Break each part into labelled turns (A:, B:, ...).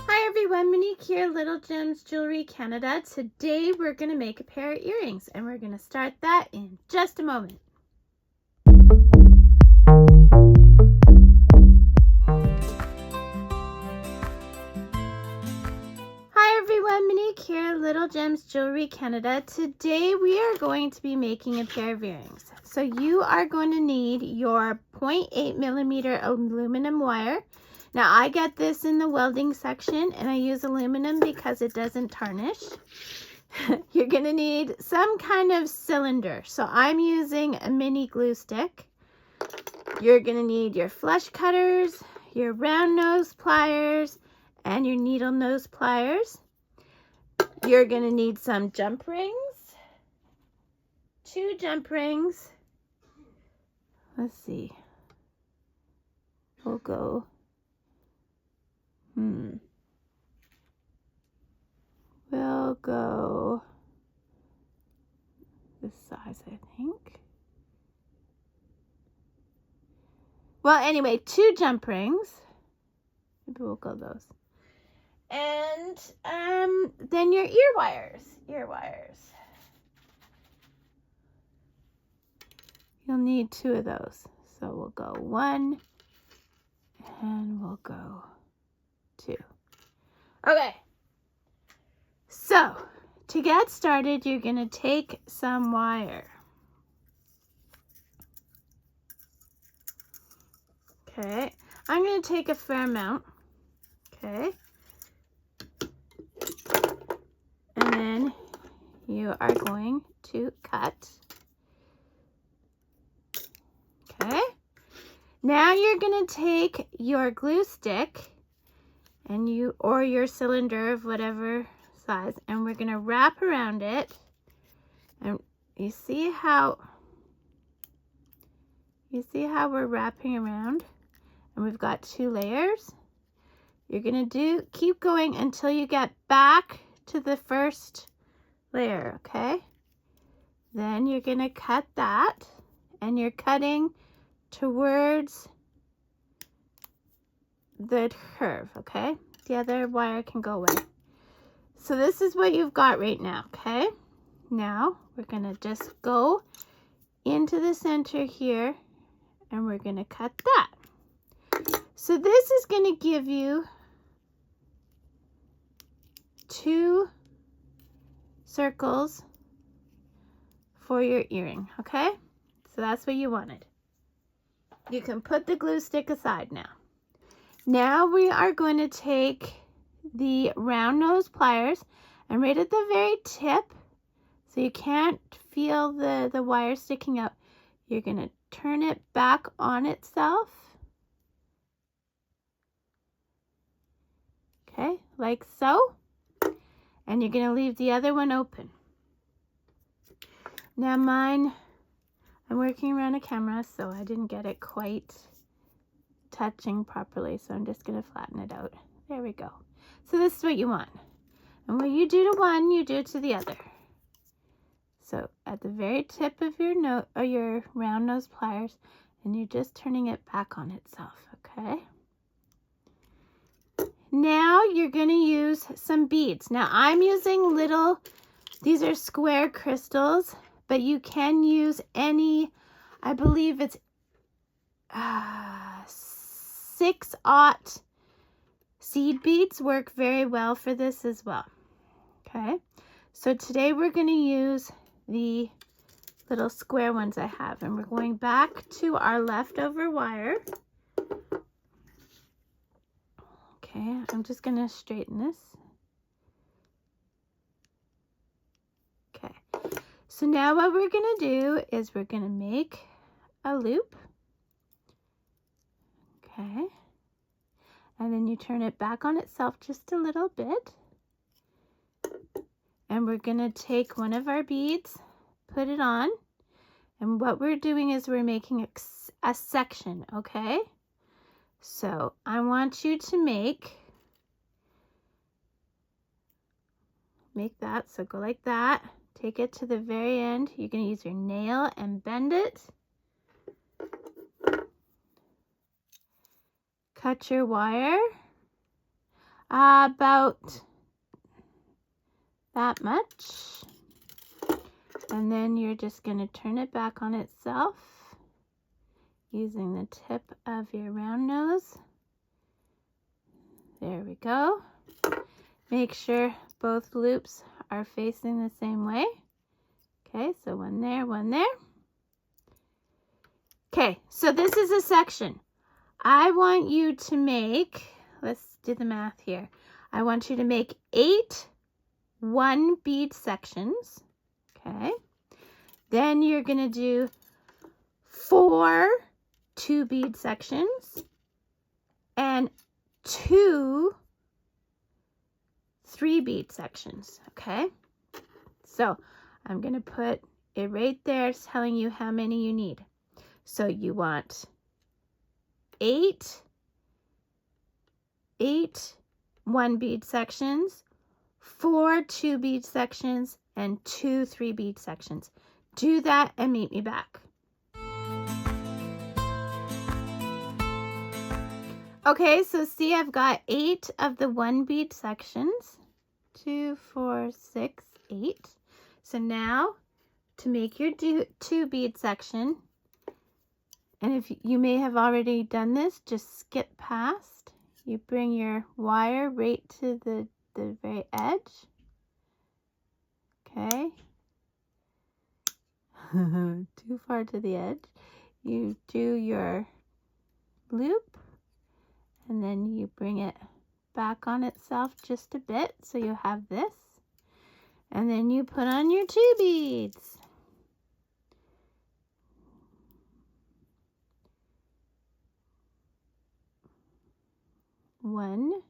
A: Hi everyone, Monique here, Little Gems Jewelry Canada. Today we're going to make a pair of earrings and we're going to start that in just a moment. Hi everyone, Monique here, Little Gems Jewelry Canada. Today we are going to be making a pair of earrings. So you are going to need your 0.8 millimeter aluminum wire. Now I get this in the welding section and I use aluminum because it doesn't tarnish. You're going to need some kind of cylinder. So I'm using a mini glue stick. You're going to need your flush cutters, your round nose pliers, and your needle nose pliers. You're going to need some jump rings, 2 jump rings. Let's see. We'll go. We'll go this size, I think. Well, anyway, 2 jump rings. Maybe we'll go those. And then your ear wires. You'll need 2 of those. So we'll go 1 and we'll go 2. Okay. So to get started, you're going to take some wire. Okay. I'm going to take a fair amount. Okay. And then you are going to cut. Okay. Now you're going to take your glue stick and or your cylinder of whatever size, and we're going to wrap around it. And you see how we're wrapping around, and we've got 2 layers. You're going to keep going until you get back to the first layer, okay? Then you're going to cut that, and you're cutting towards the curve, okay? The other wire can go away. So this is what you've got right now, okay? Now we're going to just go into the center here, and we're going to cut that. So this is going to give you 2 circles for your earring, okay? So that's what you wanted. You can put the glue stick aside now. Now we are going to take the round nose pliers, and right at the very tip, so you can't feel the wire sticking out, you're going to turn it back on itself. Okay, like so. And you're going to leave the other one open. Now mine, I'm working around a camera, so I didn't get it quite touching properly, so I'm just going to flatten it out. There we go. So this is what you want. And what you do to one, you do to the other. So at the very tip of your round nose pliers, and you're just turning it back on itself, okay? Now you're going to use some beads. Now I'm using these are square crystals, but you can use any, I believe it's 6/0 seed beads work very well for this as well. Okay, so today we're going to use the little square ones I have, and we're going back to our leftover wire. Okay, I'm just going to straighten this. Okay, so now what we're going to do is we're going to make a loop. Okay, and then you turn it back on itself just a little bit. And we're going to take one of our beads, put it on, and what we're doing is we're making a section, okay? So I want you to make that, so go like that, take it to the very end. You're going to use your nail and bend it. Cut your wire about that much. And then you're just going to turn it back on itself using the tip of your round nose. There we go. Make sure both loops are facing the same way. Okay, so one there, one there. Okay, so this is a section. I want you to make, let's do the math here. I want you to make 8 1 bead sections. Okay, then you're going to do 4 2 bead sections and 2 3 bead sections. Okay, so I'm going to put it right there telling you how many you need. So you want 8 1 bead sections, 4 2 bead sections, and 2 3 bead sections. Do that and meet me back. Okay, so see, I've got 8 of the 1 bead sections. 2, 4, 6, 8. So now to make your 2 bead section, and if you may have already done this, just skip past. You bring your wire right to the very edge. Okay. Too far to the edge. You do your loop, and then you bring it back on itself just a bit, so you have this. And then you put on your 2 beads. One,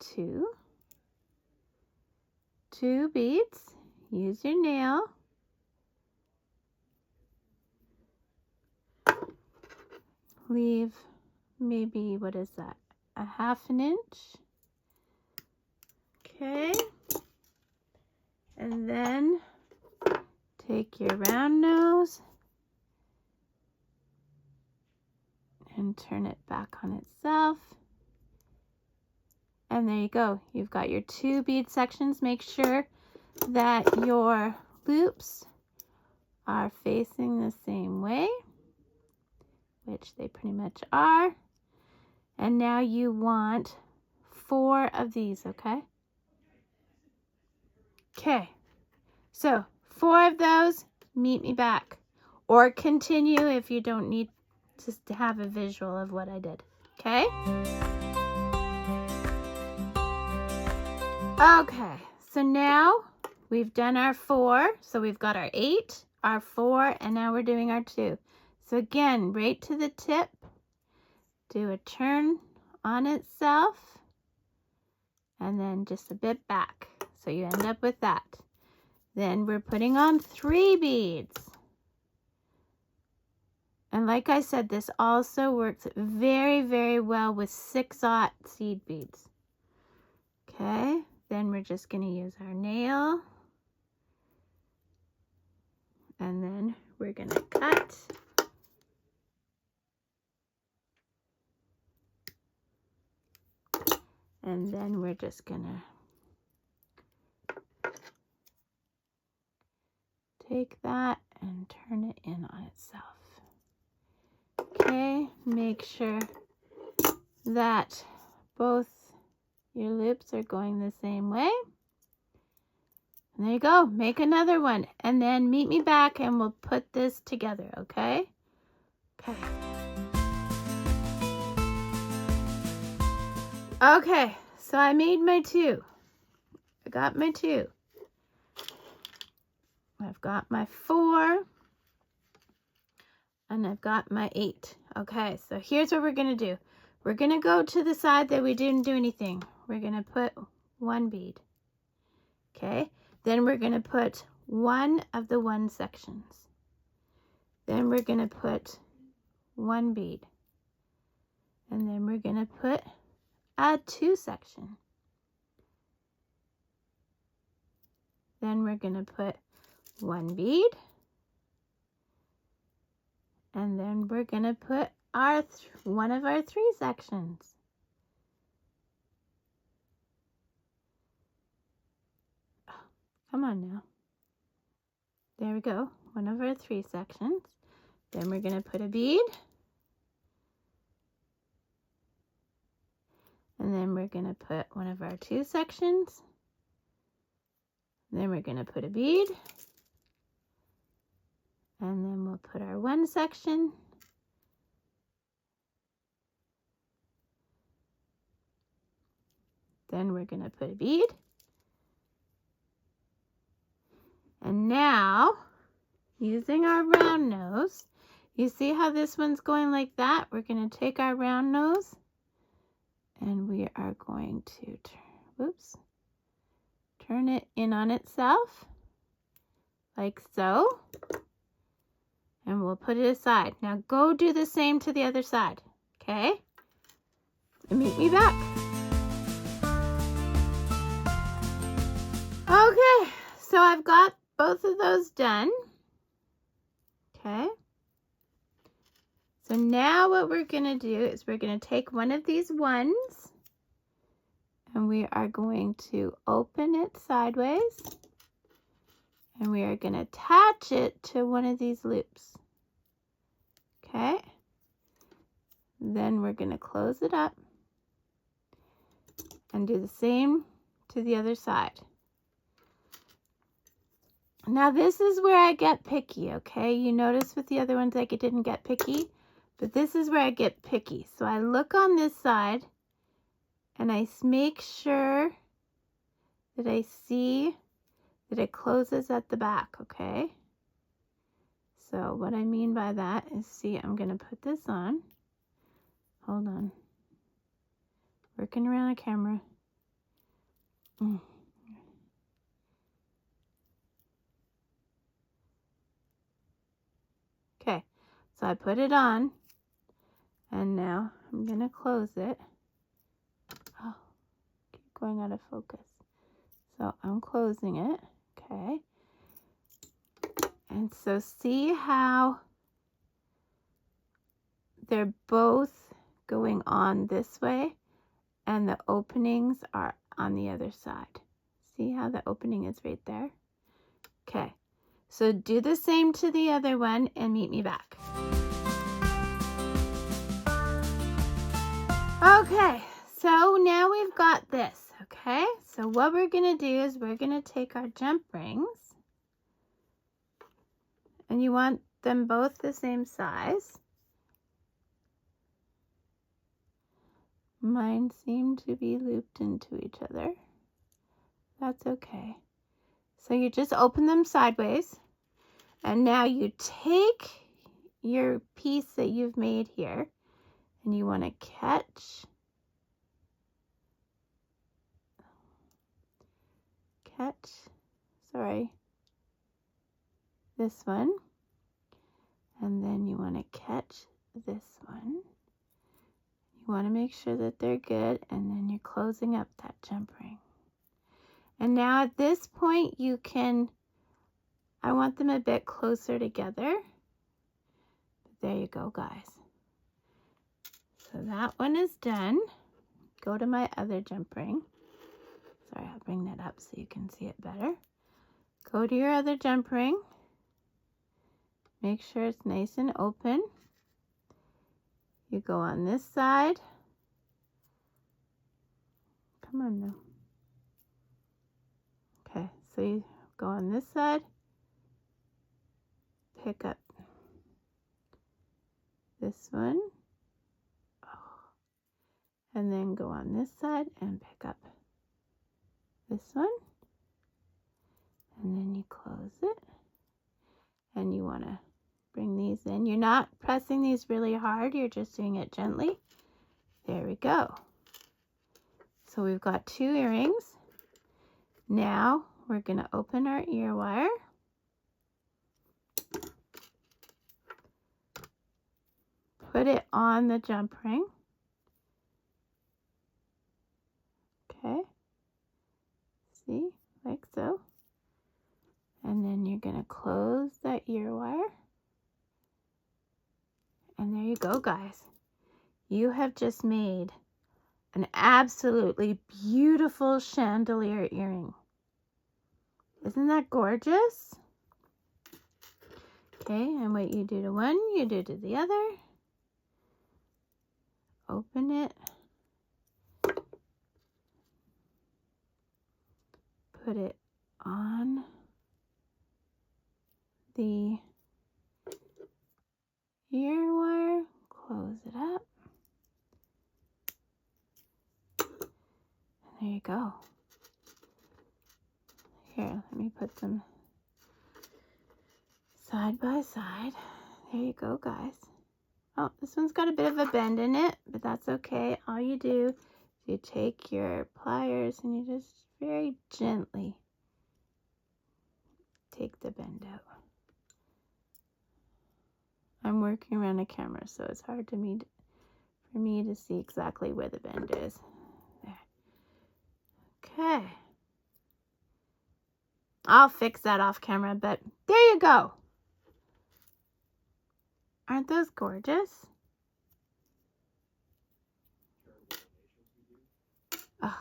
A: 2, 2 beads. Use your nail. Leave maybe, what is that, a 1/2 inch. Okay, and then take your round nose and turn it back on itself. And there you go. You've got your 2 bead sections. Make sure that your loops are facing the same way, which they pretty much are. And now you want 4 of these, okay? Okay, so 4 of those, meet me back. Or continue if you don't need to have a visual of what I did, okay? Okay, so now we've done our 4. So we've got our 8, our 4, and now we're doing our 2. So again, right to the tip, do a turn on itself, and then just a bit back. So you end up with that. Then we're putting on 3 beads. And like I said, this also works very, very well with 6/0 seed beads. Okay, then we're just going to use our nail. And then we're going to cut. And then we're just going to take that and turn it in on itself. Okay, make sure that both your loops are going the same way. And there you go, make another one, and then meet me back and we'll put this together, okay? Okay. Okay, so I made my 2. I got my 2. I've got my 4. And I've got my 8. Okay, so here's what we're going to do. We're going to go to the side that we didn't do anything. We're going to put 1 bead. Okay, then we're going to put 1 of the 1 sections. Then we're going to put 1 bead. And then we're going to put a 2 section. Then we're going to put 1 bead, and then we're going to put our one of our 3 sections. Oh, come on now. There we go, one of our 3 sections. Then we're going to put a bead, and then we're going to put one of our 2 sections. Then we're going to put a bead, and then we'll put our 1 section. Then we're going to put a bead. And now, using our round nose, you see how this one's going like that? We're going to take our round nose and we are going to turn it in on itself like so. And we'll put it aside. Now go do the same to the other side, okay? And meet me back. Okay, so I've got both of those done. Okay. So now what we're going to do is we're going to take one of these ones and we are going to open it sideways and we are going to attach it to one of these loops. Okay. Then we're going to close it up and do the same to the other side. Now this is where I get picky, okay? You notice with the other ones like it didn't get picky, but this is where I get picky. So I look on this side and I make sure that I see that it closes at the back, okay? So what I mean by that is, see, I'm going to put this on. Hold on. Working around a camera. Okay, so I put it on, and now I'm going to close it. Oh, keep going out of focus. So I'm closing it, okay. And so see how they're both going on this way, and the openings are on the other side. See how the opening is right there? Okay. So do the same to the other one and meet me back. Okay, so now we've got this, okay? So what we're going to do is we're going to take our jump rings, and you want them both the same size. Mine seem to be looped into each other. That's okay. So you just open them sideways. And now you take your piece that you've made here and you want to catch this one, and then you want to catch this one. You want to make sure that they're good, and then you're closing up that jump ring. And now at this point you can, I want them a bit closer together. There you go, guys. So that one is done. Go to my other jump ring. Sorry, I'll bring that up so you can see it better. Go to your other jump ring. Make sure it's nice and open. You go on this side. Come on now. Okay, so you go on this side. Pick up this one. And then go on this side and pick up this one. And then you close it. And you want to bring these in. You're not pressing these really hard. You're just doing it gently. There we go. So we've got 2 earrings. Now we're going to open our ear wire. Put it on the jump ring. Okay. See, like so. And then you're going to you go, guys. You have just made an absolutely beautiful chandelier earring. Isn't that gorgeous? Okay, and what you do to one, you do to the other. Open it. Put it on the ear wire. Close it up. There you go. Here, let me put them side by side. There you go, guys. Oh, this one's got a bit of a bend in it, but that's okay. All you do is you take your pliers and you just very gently take the bend out. I'm working around a camera, so it's hard for me to see exactly where the bend is. There. Okay. I'll fix that off camera, but there you go. Aren't those gorgeous? Oh.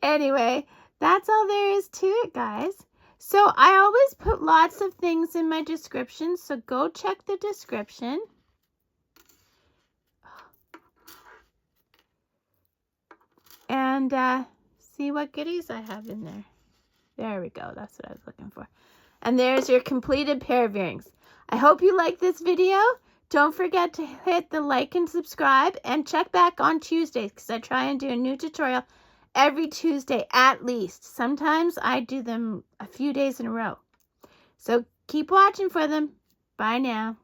A: Anyway, that's all there is to it, guys. So I always put lots of things in my description, so go check the description. And see what goodies I have in there. There we go. That's what I was looking for. And there's your completed pair of earrings. I hope you liked this video. Don't forget to hit the like and subscribe, and check back on Tuesdays because I try and do a new tutorial every Tuesday at least. Sometimes I do them a few days in a row. So keep watching for them. Bye now.